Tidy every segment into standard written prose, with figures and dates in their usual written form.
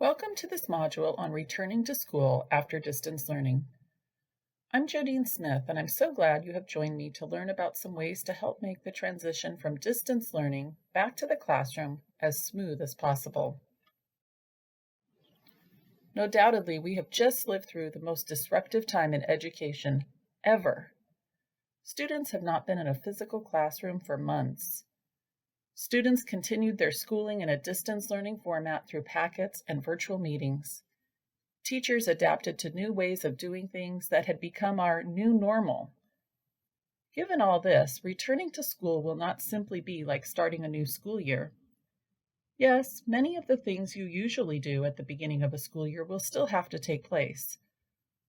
Welcome to this module on returning to school after distance learning. I'm Jodine Smith, and I'm so glad you have joined me to learn about some ways to help make the transition from distance learning back to the classroom as smooth as possible. No doubtedly, we have just lived through the most disruptive time in education ever. Students have not been in a physical classroom for months. Students continued their schooling in a distance learning format through packets and virtual meetings. Teachers adapted to new ways of doing things that had become our new normal. Given all this, returning to school will not simply be like starting a new school year. Yes, many of the things you usually do at the beginning of a school year will still have to take place.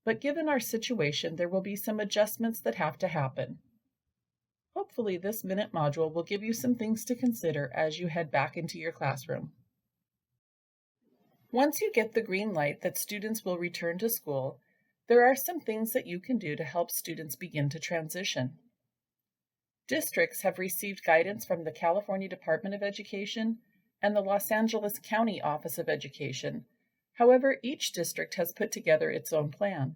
But given our situation, there will be some adjustments that have to happen. Hopefully, this minute module will give you some things to consider as you head back into your classroom. Once you get the green light that students will return to school, there are some things that you can do to help students begin to transition. Districts have received guidance from the California Department of Education and the Los Angeles County Office of Education. However, each district has put together its own plan.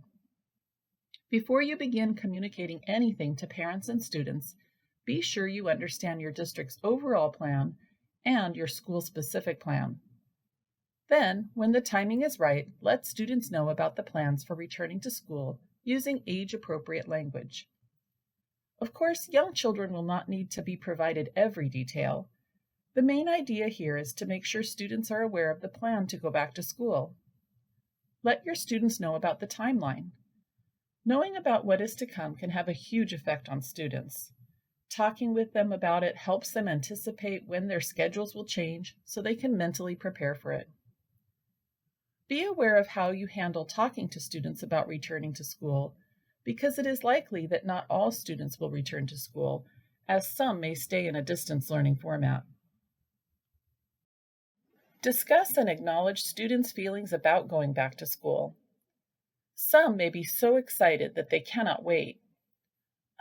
Before you begin communicating anything to parents and students, be sure you understand your district's overall plan and your school-specific plan. Then, when the timing is right, let students know about the plans for returning to school using age-appropriate language. Of course, young children will not need to be provided every detail. The main idea here is to make sure students are aware of the plan to go back to school. Let your students know about the timeline. Knowing about what is to come can have a huge effect on students. Talking with them about it helps them anticipate when their schedules will change so they can mentally prepare for it. Be aware of how you handle talking to students about returning to school, because it is likely that not all students will return to school, as some may stay in a distance learning format. Discuss and acknowledge students' feelings about going back to school. Some may be so excited that they cannot wait.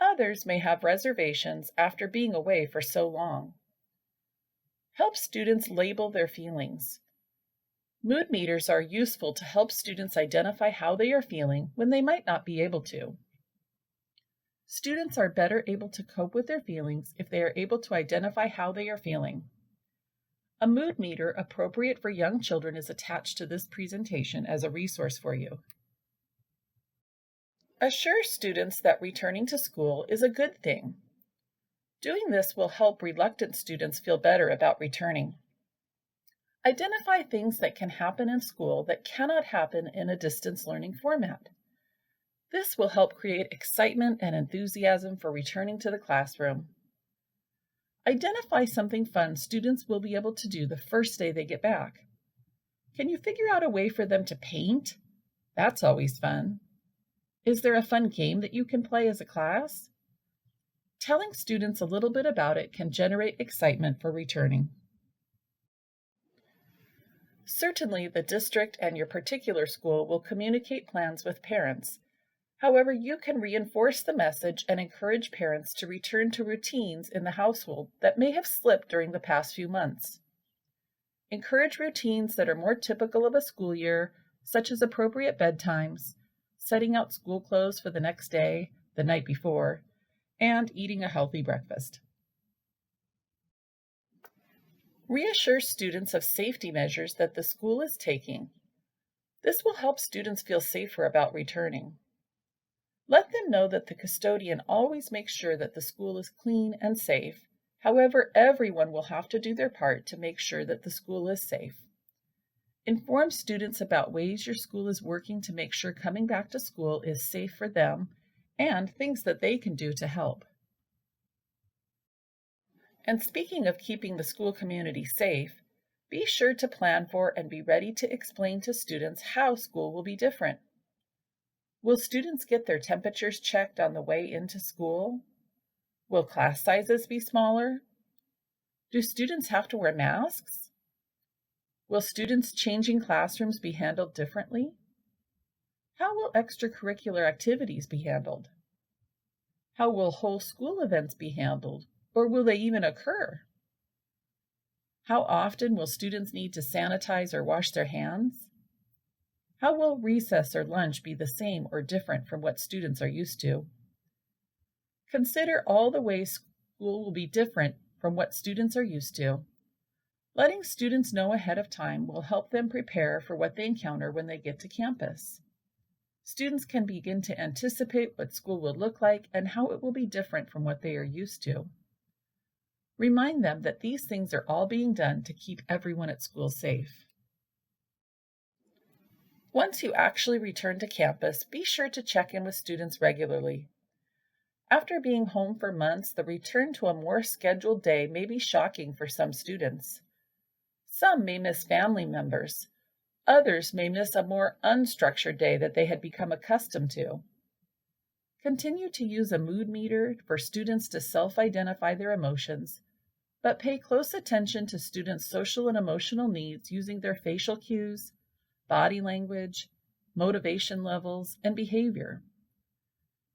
Others may have reservations after being away for so long. Help students label their feelings. Mood meters are useful to help students identify how they are feeling when they might not be able to. Students are better able to cope with their feelings if they are able to identify how they are feeling. A mood meter appropriate for young children is attached to this presentation as a resource for you. Assure students that returning to school is a good thing. Doing this will help reluctant students feel better about returning. Identify things that can happen in school that cannot happen in a distance learning format. This will help create excitement and enthusiasm for returning to the classroom. Identify something fun students will be able to do the first day they get back. Can you figure out a way for them to paint? That's always fun. Is there a fun game that you can play as a class? Telling students a little bit about it can generate excitement for returning. Certainly, the district and your particular school will communicate plans with parents. However, you can reinforce the message and encourage parents to return to routines in the household that may have slipped during the past few months. Encourage routines that are more typical of a school year, such as appropriate bedtimes, setting out school clothes for the next day, the night before, and eating a healthy breakfast. Reassure students of safety measures that the school is taking. This will help students feel safer about returning. Let them know that the custodian always makes sure that the school is clean and safe. However, everyone will have to do their part to make sure that the school is safe. Inform students about ways your school is working to make sure coming back to school is safe for them and things that they can do to help. And speaking of keeping the school community safe, be sure to plan for and be ready to explain to students how school will be different. Will students get their temperatures checked on the way into school? Will class sizes be smaller? Do students have to wear masks? Will students changing classrooms be handled differently? How will extracurricular activities be handled? How will whole school events be handled, or will they even occur? How often will students need to sanitize or wash their hands? How will recess or lunch be the same or different from what students are used to? Consider all the ways school will be different from what students are used to. Letting students know ahead of time will help them prepare for what they encounter when they get to campus. Students can begin to anticipate what school will look like and how it will be different from what they are used to. Remind them that these things are all being done to keep everyone at school safe. Once you actually return to campus, be sure to check in with students regularly. After being home for months, the return to a more scheduled day may be shocking for some students. Some may miss family members. Others may miss a more unstructured day that they had become accustomed to. Continue to use a mood meter for students to self-identify their emotions, but pay close attention to students' social and emotional needs using their facial cues, body language, motivation levels, and behavior.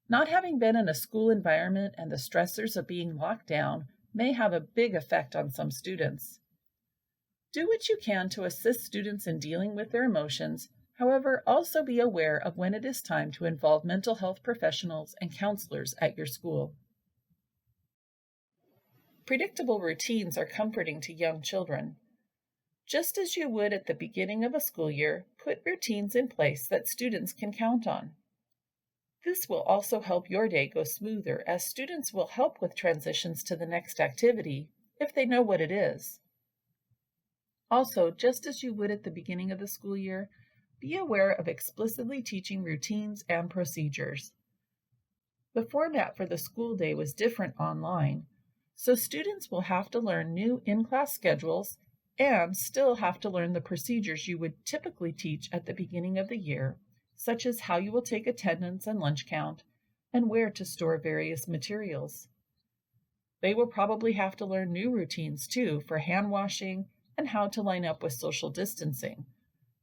Not having been in a school environment and the stressors of being locked down may have a big effect on some students. Do what you can to assist students in dealing with their emotions. However, also be aware of when it is time to involve mental health professionals and counselors at your school. Predictable routines are comforting to young children. Just as you would at the beginning of a school year, put routines in place that students can count on. This will also help your day go smoother, as students will help with transitions to the next activity if they know what it is. Also, just as you would at the beginning of the school year, be aware of explicitly teaching routines and procedures. The format for the school day was different online, so students will have to learn new in-class schedules and still have to learn the procedures you would typically teach at the beginning of the year, such as how you will take attendance and lunch count, and where to store various materials. They will probably have to learn new routines too for hand washing and how to line up with social distancing.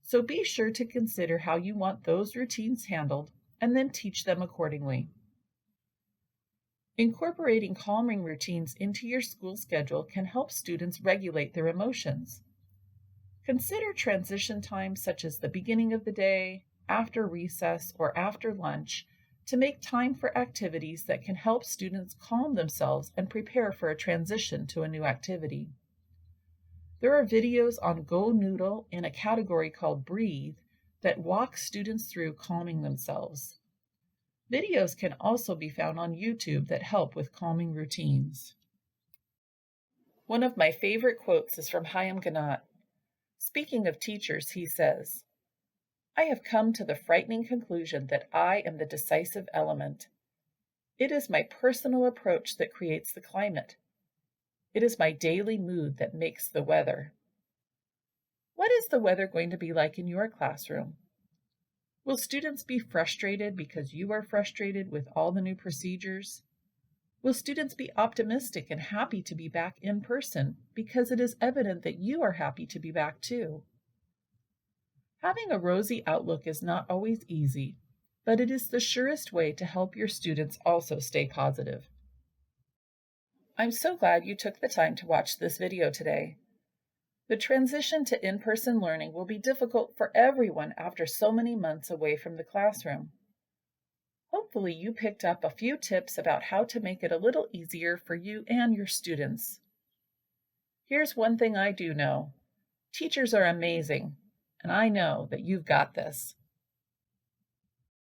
So be sure to consider how you want those routines handled and then teach them accordingly. Incorporating calming routines into your school schedule can help students regulate their emotions. Consider transition times such as the beginning of the day, after recess, or after lunch to make time for activities that can help students calm themselves and prepare for a transition to a new activity. There are videos on Go Noodle in a category called Breathe that walk students through calming themselves. Videos can also be found on YouTube that help with calming routines. One of my favorite quotes is from Chaim Ganat. Speaking of teachers, he says, "I have come to the frightening conclusion that I am the decisive element. It is my personal approach that creates the climate. It is my daily mood that makes the weather." What is the weather going to be like in your classroom? Will students be frustrated because you are frustrated with all the new procedures? Will students be optimistic and happy to be back in person because it is evident that you are happy to be back too? Having a rosy outlook is not always easy, but it is the surest way to help your students also stay positive. I'm so glad you took the time to watch this video today. The transition to in-person learning will be difficult for everyone after so many months away from the classroom. Hopefully you picked up a few tips about how to make it a little easier for you and your students. Here's one thing I do know. Teachers are amazing, and I know that you've got this.